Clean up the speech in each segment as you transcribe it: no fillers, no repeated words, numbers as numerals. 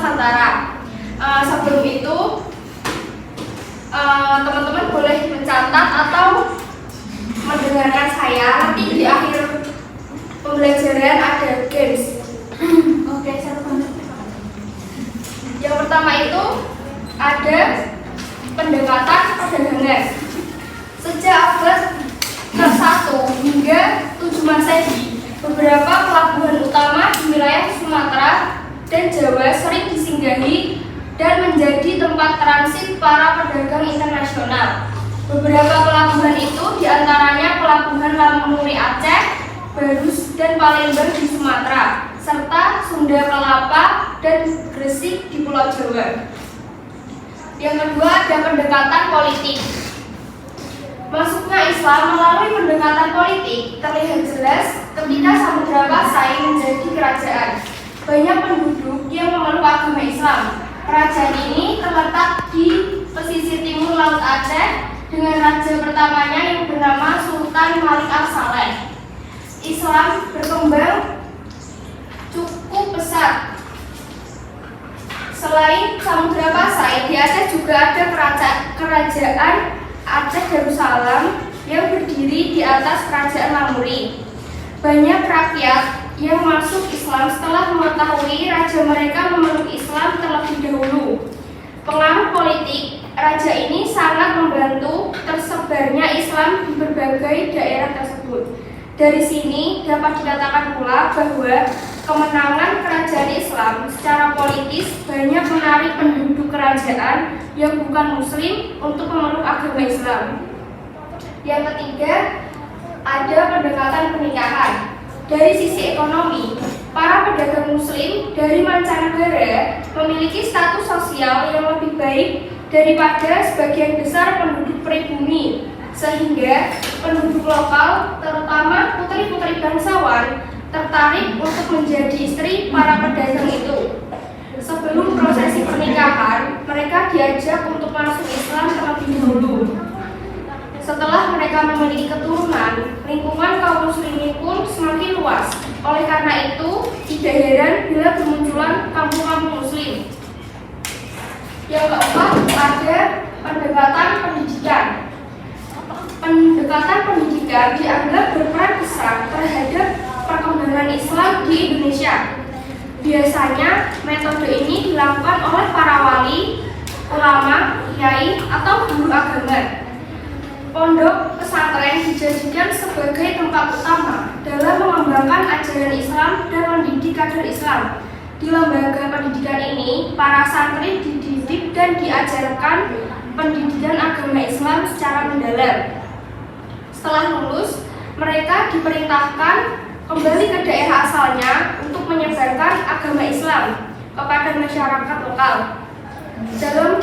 Nusantara. Sebelum itu teman-teman boleh mencatat atau mendengarkan saya. Nanti di akhir pembelajaran ada games. Oke, seru banget. Yang pertama itu ada pendekatan perdagangan. Sejak abad ke-1 hingga 7 Masehi, beberapa pelabuhan utama di wilayah Sumatera dan Jawa sering disinggahi dan menjadi tempat transit para pedagang internasional. Beberapa pelabuhan itu diantaranya Pelabuhan Lamuni Aceh, Barus dan Palembang di Sumatera, serta Sunda Kelapa dan Gresik di Pulau Jawa. Yang kedua ada pendekatan politik. Masuknya Islam melalui pendekatan politik terlihat jelas ketika Samudra Pasai menjadi kerajaan. Banyak penduduk yang memeluk agama Islam. Kerajaan ini terletak di pesisir timur Laut Aceh dengan raja pertamanya yang bernama Sultan Malik As-Saleh. Islam berkembang cukup pesat. Selain Samudra Pasai, di Aceh juga ada kerajaan Aceh Darussalam yang berdiri di atas kerajaan Lamuri. Banyak rakyat yang masuk Islam setelah mengetahui raja mereka memeluk Islam terlebih dahulu. Pengaruh politik raja ini sangat membantu tersebarnya Islam di berbagai daerah tersebut. Dari sini dapat dikatakan pula bahwa kemenangan kerajaan Islam secara politis banyak menarik penduduk kerajaan yang bukan muslim untuk memeluk agama Islam. Yang ketiga, ada pendekatan pernikahan. Dari sisi ekonomi, para pedagang muslim dari mancanegara memiliki status sosial yang lebih baik daripada sebagian besar penduduk pribumi, sehingga penduduk lokal, terutama putri-putri bangsawan, tertarik untuk menjadi istri para pedagang itu. Sebelum prosesi pernikahan, mereka diajak untuk masuk Islam terlebih dahulu. Setelah mereka memiliki keturunan, lingkungan kaum muslimin pun semakin luas. Oleh karena itu, tidak heran bila bermunculan kampung-kampung muslim. Yang keempat, ada pendekatan pendidikan. Pendekatan pendidikan dianggap berperan besar terhadap perkembangan Islam di Indonesia. Biasanya, metode ini dilakukan oleh para wali, ulama, kiai, atau guru agama. Pondok pesantren dijadikan sebagai tempat utama dalam mengembangkan ajaran Islam dan mendidik kader Islam. Di lembaga pendidikan ini, para santri dididik dan diajarkan pendidikan agama Islam secara mendalam. Setelah lulus, mereka diperintahkan kembali ke daerah asalnya untuk menyebarkan agama Islam kepada masyarakat lokal. Dalam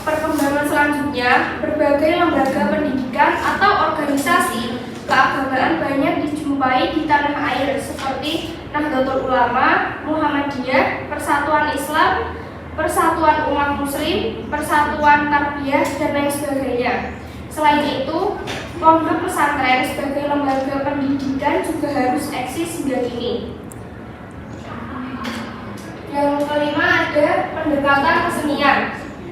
perkembangan selanjutnya, berbagai lembaga pendidikan atau organisasi keagamaan banyak dijumpai di tanah air seperti Nahdlatul Ulama, Muhammadiyah, Persatuan Islam, Persatuan Umat Muslim, Persatuan Tarbiyah, dan lain sebagainya. Selain itu, pondok pesantren sebagai lembaga pendidikan juga harus eksis hingga kini. Yang kelima ada pendekatan kesenian.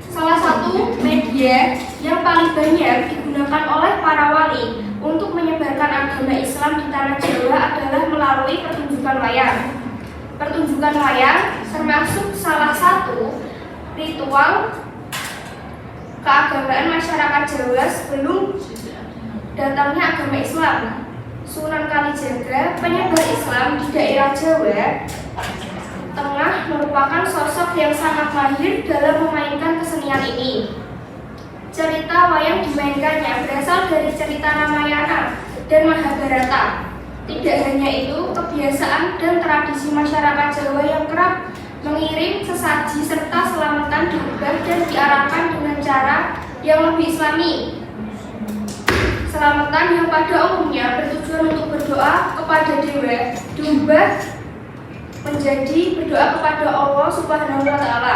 Salah satu media yang paling banyak digunakan oleh para wali untuk menyebarkan agama Islam di tanah Jawa adalah melalui pertunjukan wayang. Pertunjukan wayang termasuk salah satu ritual keagamaan masyarakat Jawa sebelum datangnya agama Islam. Sunan Kalijaga, penyebar Islam di daerah Jawa Tengah, merupakan sosok yang sangat mahir dalam memainkan kesenian ini. Cerita wayang dimainkannya berasal dari cerita Ramayana dan Mahabharata. Tidak hanya itu, kebiasaan dan tradisi masyarakat Jawa yang kerap mengirim sesaji serta selamatan diubah dan diarahkan dengan cara yang lebih islami. Selamatan yang pada umumnya bertujuan untuk berdoa kepada dewa diubah menjadi berdoa kepada Allah Subhanahu wa Ta'ala.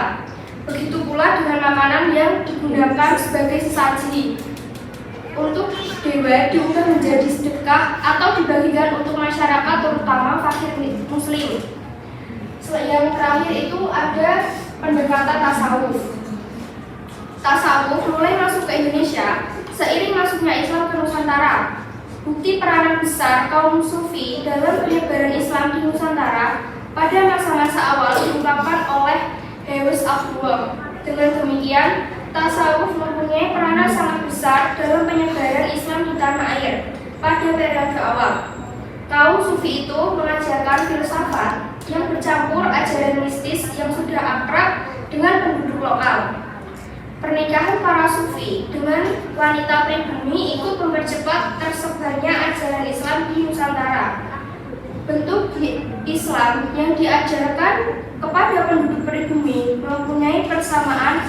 Begitu pula dengan makanan yang digunakan sebagai sesaji untuk dewa diubah menjadi sedekah atau dibagikan untuk masyarakat, terutama fakir muslim. Yang terakhir itu ada tasawuf. Tasawuf mulai masuk ke Indonesia seiring masuknya Islam ke Nusantara. Bukti peranan besar kaum sufi dalam penyebaran Islam di Nusantara pada masa-masa awal diungkapkan oleh Hewes Abdullah. Dengan demikian, tasawuf mempunyai peranan sangat besar dalam penyebaran Islam di tanah air pada periode awal. Kaum sufi itu mengajarkan filsafat yang bercampur ajaran mistis yang sudah akrab dengan penduduk lokal. Pernikahan para sufi dengan wanita pribumi ikut mempercepat tersebarnya ajaran Islam di Nusantara. Bentuk Islam yang diajarkan kepada penduduk pribumi mempunyai persamaan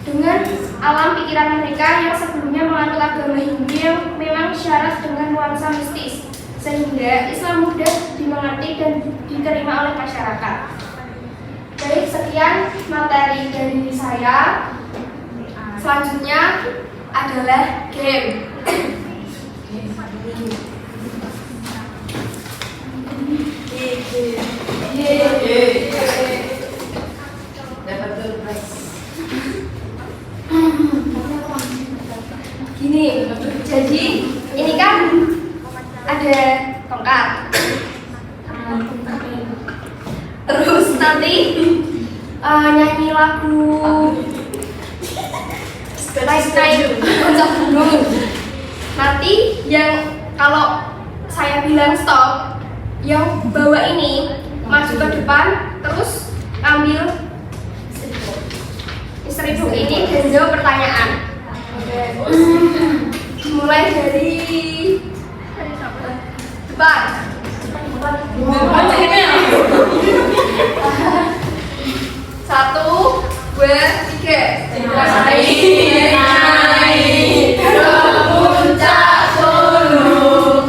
dengan alam pikiran mereka yang sebelumnya menganut agama Hindu yang memang syarat dengan nuansa mistis, sehingga Islam mudah dimengerti dan diterima oleh masyarakat. Baik, sekian materi dari saya. Selanjutnya adalah game. Gini, jadi ini kan ada tongkat. Terus nanti nyanyi lagu naik puncak gunung. Nanti yang kalau saya bilang stop, yang bawa ini maju ke depan, terus ambil seribu ini dan jawab pertanyaan. Mulai dari depan. Satu, dua, tiga. Naik ke puncak gunung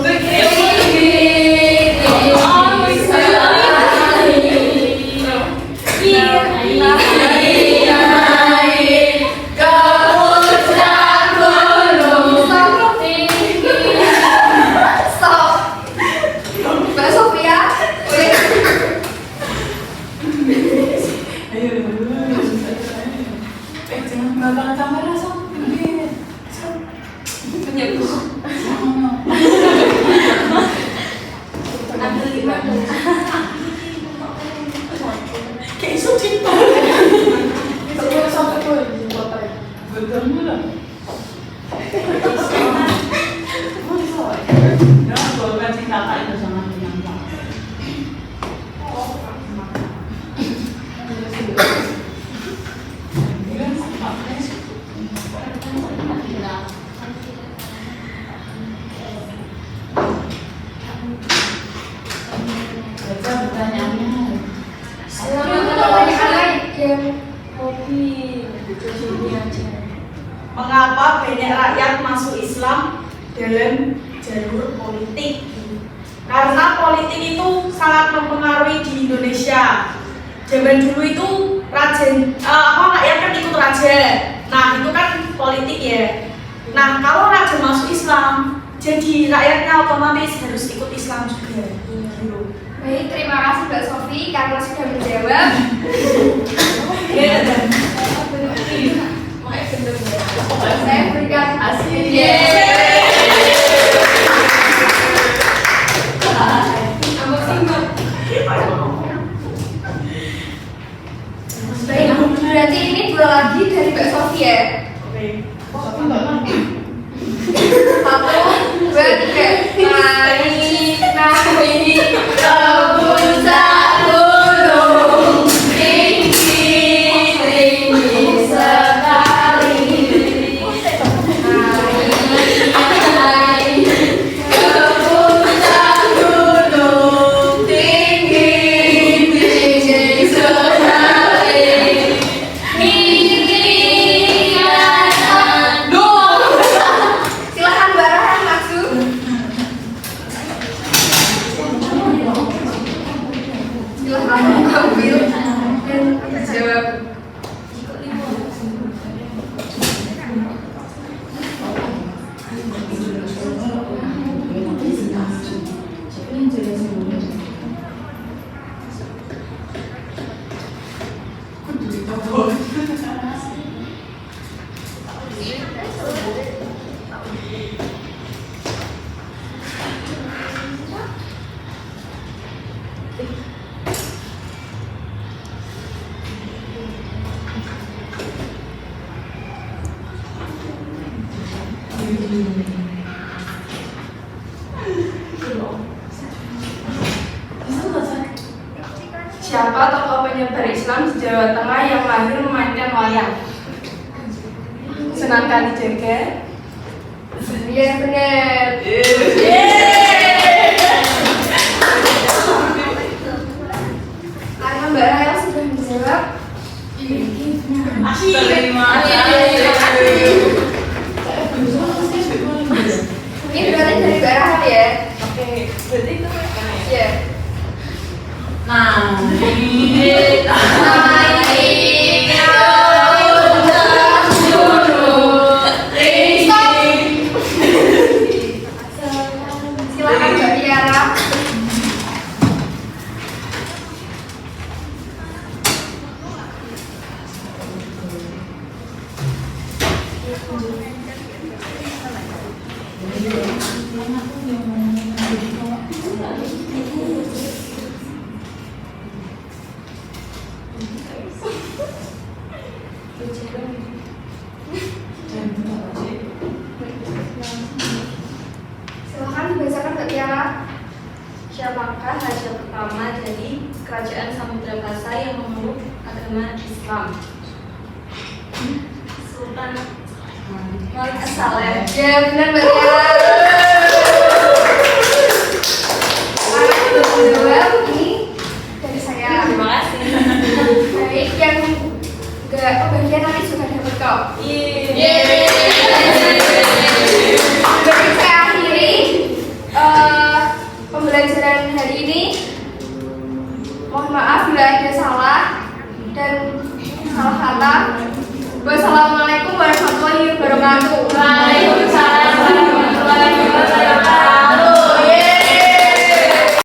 Mengapa banyak rakyat masuk Islam dalam jalur politik? Karena politik itu sangat mempengaruhi di Indonesia. Zaman dulu itu rakyat kan ikut raja. Nah, itu kan politik ya. Nah, kalau raja masuk Islam, jadi rakyatnya otomatis harus ikut Islam juga. Baik, terima kasih Mbak Sofi karena sudah menjawab. Saya berikan hasil. Baik, berarti ini dua lagi dari Mbak Sofi ya. Satu, dua, tiga. Naik ke puncak gunung tinggi sekali. Naik ke puncak gunung tinggi sekali. Silakan Mbak Rahman masuk. Silakan ambil dan jawab. Siapa tokoh penyebar Islam di Jawa Tengah yang mahir memainkan wayang? Sunan Kalijaga. Iya benar. Karena Mbak Raya sudah menjawab. Terima Ini berarti dari Mbak Rahel ya. Oke, berarti itu kan ya? Iya. Silakan Mbak Tiara. Silakan dibacakan Mbak Tiara. Siapakah raja pertama dari kerajaan Samudra Pasai yang memeluk agama Islam? Sultan Malik As-Saleh. Ya benar Mbak Tiara. Jawab ini dari saya. Terima kasih. Baik, yang enggak kebagian nanti juga dapat kok. Baik, saya akhiri pembelajaran hari ini. Mohon maaf bila ada salah dan salah kata. Wassalamualaikum warahmatullahi wabarakatuh. Waalaikumsalam.